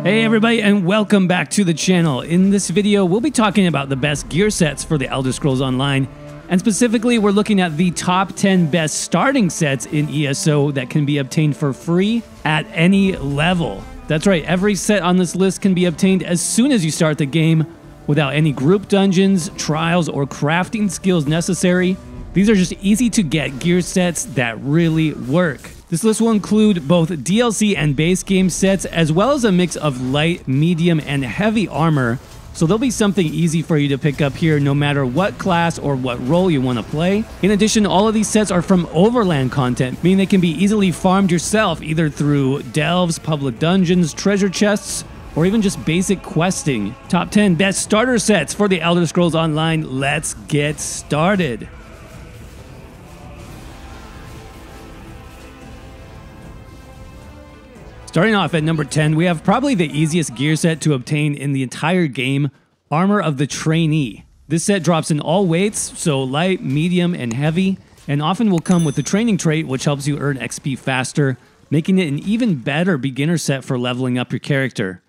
Hey everybody, and welcome back to the channel. In this video, we'll be talking about the best gear sets for the Elder Scrolls Online, and specifically we're looking at the top 10 best starting sets in ESO that can be obtained for free at any level. That's right, every set on this list can be obtained as soon as you start the game without any group dungeons, trials, or crafting skills necessary. These are just easy to get gear sets that really work. This list will include both DLC and base game sets, as well as a mix of light, medium, and heavy armor, so there'll be something easy for you to pick up here no matter what class or what role you want to play. In addition, all of these sets are from overland content, meaning they can be easily farmed yourself either through delves, public dungeons, treasure chests, or even just basic questing. Top 10 best starter sets for the Elder Scrolls Online. Let's get started. Starting off at number 10, we have probably the easiest gear set to obtain in the entire game, Armor of the Trainee. This set drops in all weights, so light, medium, and heavy, and often will come with the training trait, which helps you earn XP faster, making it an even better beginner set for leveling up your character.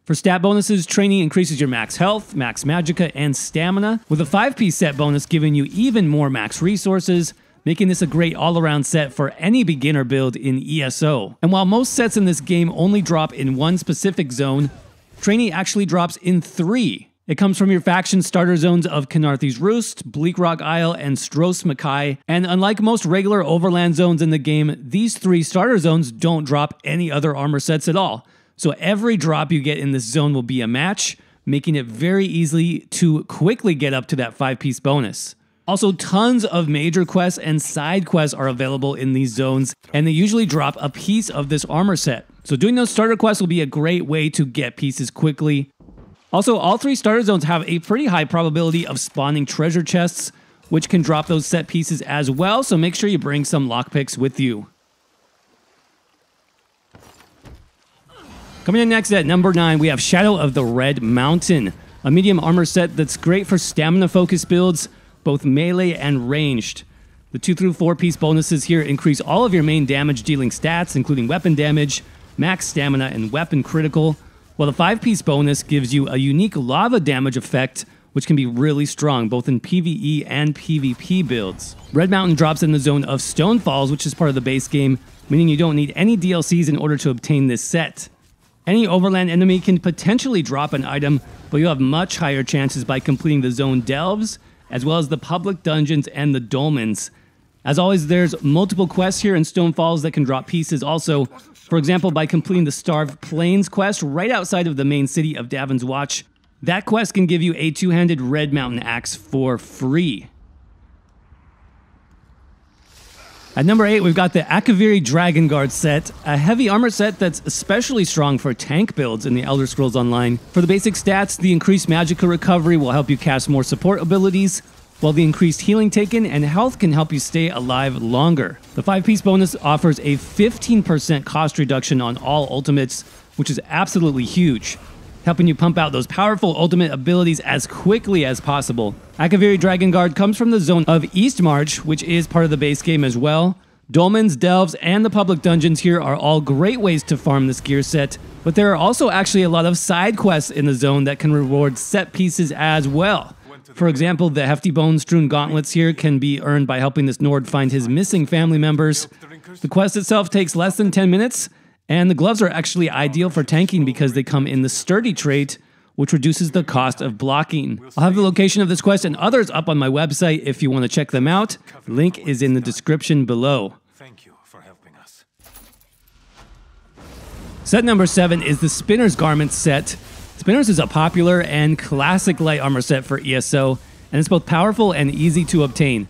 For stat bonuses, Trainee increases your max health, max magicka, and stamina, with a 5-piece set bonus giving you even more max resources, making this a great all-around set for any beginner build in ESO. And while most sets in this game only drop in one specific zone, Trainee actually drops in 3. It comes from your faction starter zones of Kynarthi's Roost, Bleak Rock Isle, and xonomaii, and unlike most regular overland zones in the game, these 3 starter zones don't drop any other armor sets at all. So every drop you get in this zone will be a match, making it very easy to quickly get up to that 5-piece bonus. Also, tons of major quests and side quests are available in these zones, and they usually drop a piece of this armor set. So doing those starter quests will be a great way to get pieces quickly. Also, all 3 starter zones have a pretty high probability of spawning treasure chests, which can drop those set pieces as well, so make sure you bring some lockpicks with you. Coming in next at number 9, we have Shadow of the Red Mountain, a medium armor set that's great for stamina-focused builds, both melee and ranged. The 2 through 4-piece bonuses here increase all of your main damage dealing stats, including weapon damage, max stamina, and weapon critical, while the 5-piece bonus gives you a unique lava damage effect, which can be really strong, both in PvE and PvP builds. Red Mountain drops in the zone of Stone Falls, which is part of the base game, meaning you don't need any DLCs in order to obtain this set. Any overland enemy can potentially drop an item, but you'll have much higher chances by completing the zone delves, as well as the public dungeons and the dolmens. As always, there's multiple quests here in Stone Falls that can drop pieces also. For example, by completing the Starved Plains quest right outside of the main city of Davon's Watch, that quest can give you a 2-handed Red Mountain axe for free. At number 8, we've got the Akaviri Dragon Guard set, a heavy armor set that's especially strong for tank builds in the Elder Scrolls Online. For the basic stats, the increased magicka recovery will help you cast more support abilities, while the increased healing taken and health can help you stay alive longer. The 5-piece bonus offers a 15% cost reduction on all ultimates, which is absolutely huge, helping you pump out those powerful ultimate abilities as quickly as possible. Akaviri Dragon Guard comes from the zone of Eastmarch, which is part of the base game as well. Dolmens, delves, and the public dungeons here are all great ways to farm this gear set, but there are also actually a lot of side quests in the zone that can reward set pieces as well. For example, the Hefty Bone Strewn Gauntlets here can be earned by helping this Nord find his missing family members. The quest itself takes less than 10 minutes, and the gloves are actually ideal for tanking because they come in the Sturdy trait, which reduces the cost of blocking. I'll have the location of this quest and others up on my website if you want to check them out. The link is in the description below. Thank you for helping us. Set number 7 is the Spinner's Garment set. Spinner's is a popular and classic light armor set for ESO, and it's both powerful and easy to obtain.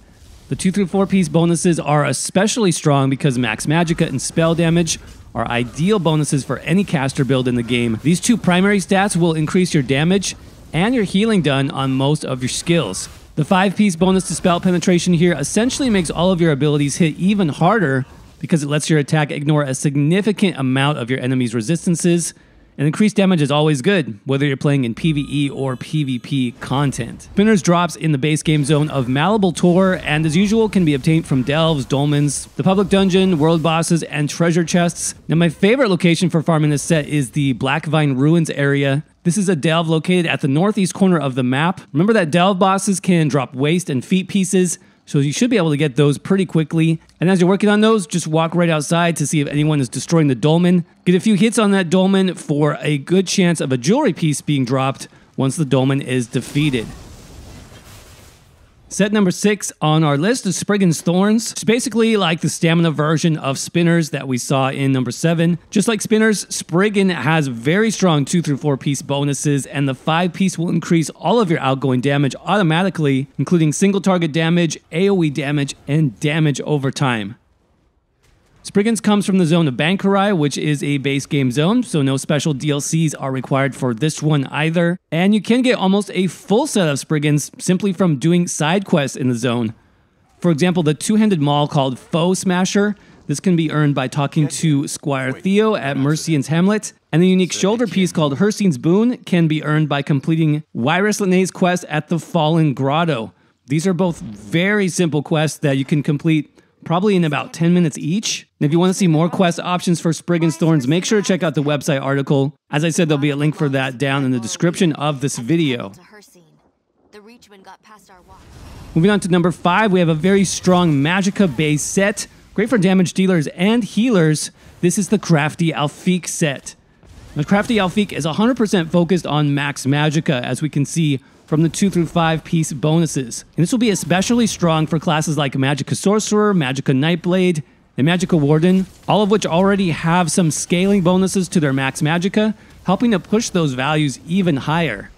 The 2 through 4-piece bonuses are especially strong because max magicka and spell damage are ideal bonuses for any caster build in the game. These 2 primary stats will increase your damage and your healing done on most of your skills. The 5-piece bonus to spell penetration here essentially makes all of your abilities hit even harder because it lets your attack ignore a significant amount of your enemy's resistances, And increased damage is always good, whether you're playing in PvE or PvP content. Spinners drops in the base game zone of Malleable Tor, and as usual can be obtained from delves, dolmens, the public dungeon, world bosses, and treasure chests. Now my favorite location for farming this set is the Blackvine Ruins area. This is a delve located at the northeast corner of the map. Remember that delve bosses can drop waist and feet pieces, so you should be able to get those pretty quickly. And as you're working on those, just walk right outside to see if anyone is destroying the dolmen. Get a few hits on that dolmen for a good chance of a jewelry piece being dropped once the dolmen is defeated. Set number 6 on our list is Spriggan's Thorns. It's basically like the stamina version of Spinners that we saw in number 7. Just like Spinners, Spriggan has very strong 2 through 4 piece bonuses, and the 5 piece will increase all of your outgoing damage automatically, including single target damage, AoE damage, and damage over time. Spriggan's comes from the zone of Bankarai, which is a base game zone, so no special DLCs are required for this one either. And you can get almost a full set of Spriggan's simply from doing side quests in the zone. For example, the two-handed maul called Foe Smasher. This can be earned by talking to Squire Theo at Mercian's Hamlet. And the unique shoulder piece called Hircine's Boon can be earned by completing Wyrus Linnaeus quest at the Fallen Grotto. These are both very simple quests that you can complete probably in about 10 minutes each. And if you want to see more quest options for Spriggan's Thorns, make sure to check out the website article. As I said, there'll be a link for that down in the description of this video. Moving on to number 5, we have a very strong Magicka-based set. Great for damage dealers and healers. This is the Crafty Alfiq set. The Crafty Alfiq is 100% focused on max Magicka, as we can see from the 2 through 5 piece bonuses. And this will be especially strong for classes like Magicka Sorcerer, Magicka Nightblade, and Magicka Warden, all of which already have some scaling bonuses to their max Magicka, helping to push those values even higher.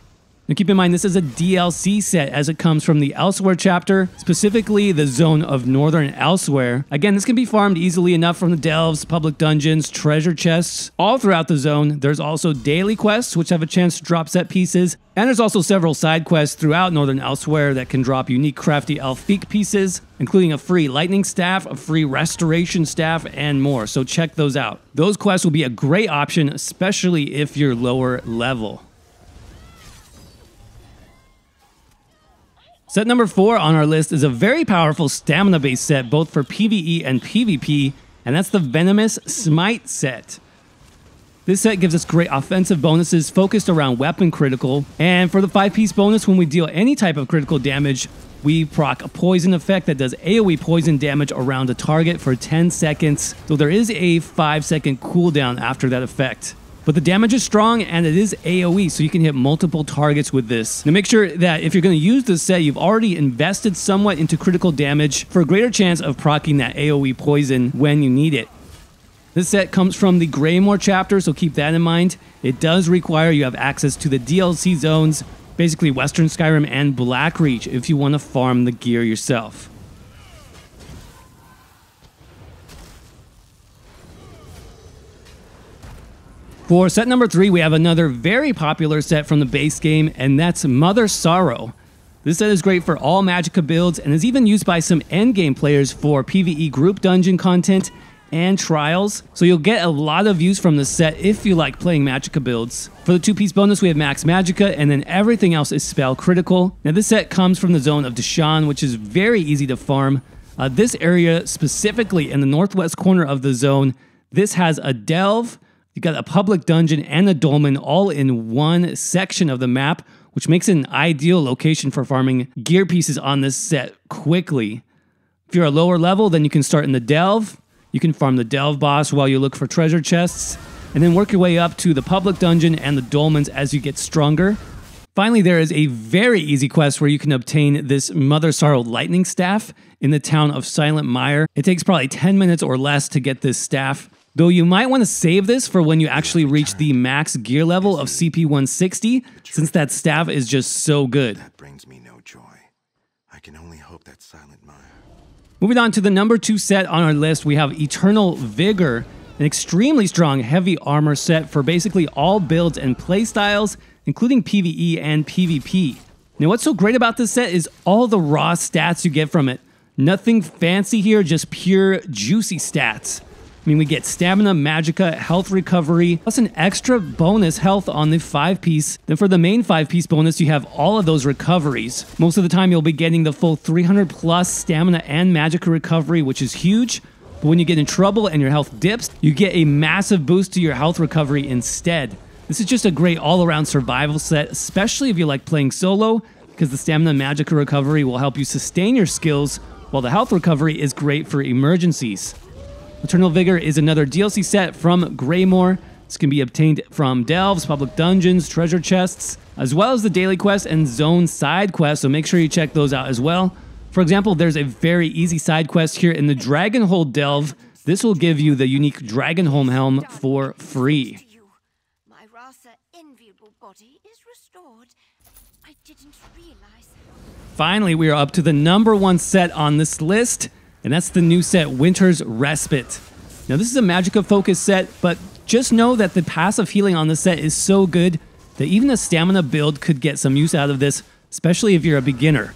Now keep in mind, this is a DLC set as it comes from the Elsewhere chapter, specifically the zone of Northern Elsewhere. Again, this can be farmed easily enough from the delves, public dungeons, treasure chests, all throughout the zone. There's also daily quests, which have a chance to drop set pieces, and there's also several side quests throughout Northern Elsewhere that can drop unique Crafty Alfiq pieces, including a free lightning staff, a free restoration staff, and more, so check those out. Those quests will be a great option, especially if you're lower level. Set number 4 on our list is a very powerful stamina-based set, both for PvE and PvP, and that's the Venomous Smite set. This set gives us great offensive bonuses focused around weapon critical, and for the 5-piece bonus, when we deal any type of critical damage, we proc a poison effect that does AoE poison damage around a target for 10 seconds, though there is a 5-second cooldown after that effect. But the damage is strong and it is AoE, so you can hit multiple targets with this. Now make sure that if you're going to use this set, you've already invested somewhat into critical damage for a greater chance of proccing that AoE poison when you need it. This set comes from the Greymoor chapter, so keep that in mind. It does require you have access to the DLC zones, basically Western Skyrim and Blackreach, if you want to farm the gear yourself. For set number 3, we have another very popular set from the base game, and that's Mother Sorrow. This set is great for all Magicka builds and is even used by some endgame players for PvE group dungeon content and trials, so you'll get a lot of use from this set if you like playing Magicka builds. For the 2-piece bonus, we have max Magicka, and then everything else is spell critical. Now this set comes from the zone of Deshaan, which is very easy to farm. This area, specifically in the northwest corner of the zone, this has a delve, you got a public dungeon, and a dolmen all in one section of the map, which makes it an ideal location for farming gear pieces on this set quickly. If you're a lower level, then you can start in the delve. You can farm the delve boss while you look for treasure chests, and then work your way up to the public dungeon and the dolmens as you get stronger. Finally, there is a very easy quest where you can obtain this Mother Sorrow lightning staff in the town of Silent Mire. It takes probably 10 minutes or less to get this staff, though you might want to save this for when you actually reach the max gear level of CP 160, since that staff is just so good. That brings me no joy. I can only hope that Silent Mire. Moving on to the number 2 set on our list, we have Eternal Vigor, an extremely strong heavy armor set for basically all builds and playstyles, including PvE and PvP. Now what's so great about this set is all the raw stats you get from it. Nothing fancy here, just pure juicy stats. I mean, we get stamina, magicka, health recovery, plus an extra bonus health on the 5-piece. Then for the main 5-piece bonus, you have all of those recoveries. Most of the time, you'll be getting the full 300 plus stamina and magicka recovery, which is huge. But when you get in trouble and your health dips, you get a massive boost to your health recovery instead. This is just a great all-around survival set, especially if you like playing solo, because the stamina and magicka recovery will help you sustain your skills, while the health recovery is great for emergencies. Eternal Vigor is another DLC set from Greymoor. This can be obtained from delves, public dungeons, treasure chests, as well as the daily quest and zone side quests, so make sure you check those out as well. For example, there's a very easy side quest here in the Dragonhold delve. This will give you the unique Dragonholm helm for free. My rather enviable body is restored. I didn't realize. Finally, we are up to the #1 set on this list, and that's the new set, Winter's Respite. Now, this is a magicka-focused set, but just know that the passive healing on this set is so good that even a stamina build could get some use out of this, especially if you're a beginner.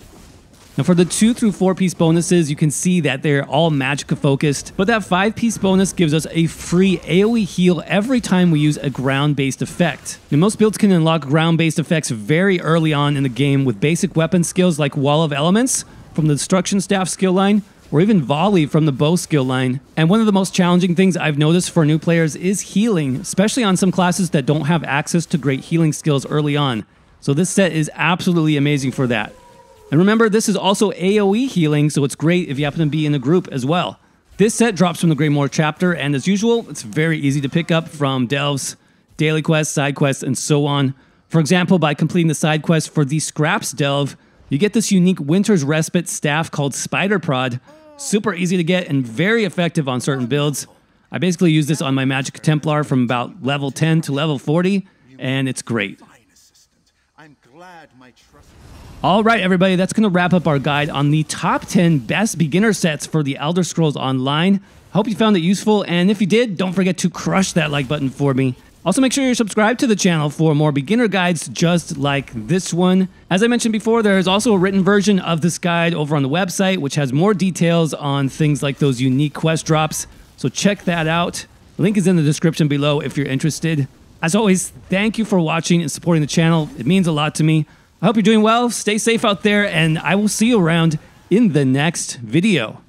Now, for the 2 through 4-piece bonuses, you can see that they're all magicka-focused, but that 5-piece bonus gives us a free AoE heal every time we use a ground-based effect. Now, most builds can unlock ground-based effects very early on in the game with basic weapon skills like Wall of Elements from the Destruction Staff skill line, or even Volley from the bow skill line. And one of the most challenging things I've noticed for new players is healing, especially on some classes that don't have access to great healing skills early on. So this set is absolutely amazing for that. And remember, this is also AoE healing, so it's great if you happen to be in a group as well. This set drops from the Greymoor chapter, and as usual, it's very easy to pick up from delves, daily quests, side quests, and so on. For example, by completing the side quest for the Scraps delve, you get this unique Winter's Respite staff called Spider Prod. Super easy to get and very effective on certain builds. I basically use this on my Magic Templar from about level 10 to level 40, and it's great. All right, everybody, that's going to wrap up our guide on the top 10 best beginner sets for the Elder Scrolls Online. Hope you found it useful, and if you did, don't forget to crush that like button for me. Also, make sure you're subscribed to the channel for more beginner guides just like this one. As I mentioned before, there is also a written version of this guide over on the website, which has more details on things like those unique quest drops. So check that out. Link is in the description below if you're interested. As always, thank you for watching and supporting the channel. It means a lot to me. I hope you're doing well. Stay safe out there, and I will see you around in the next video.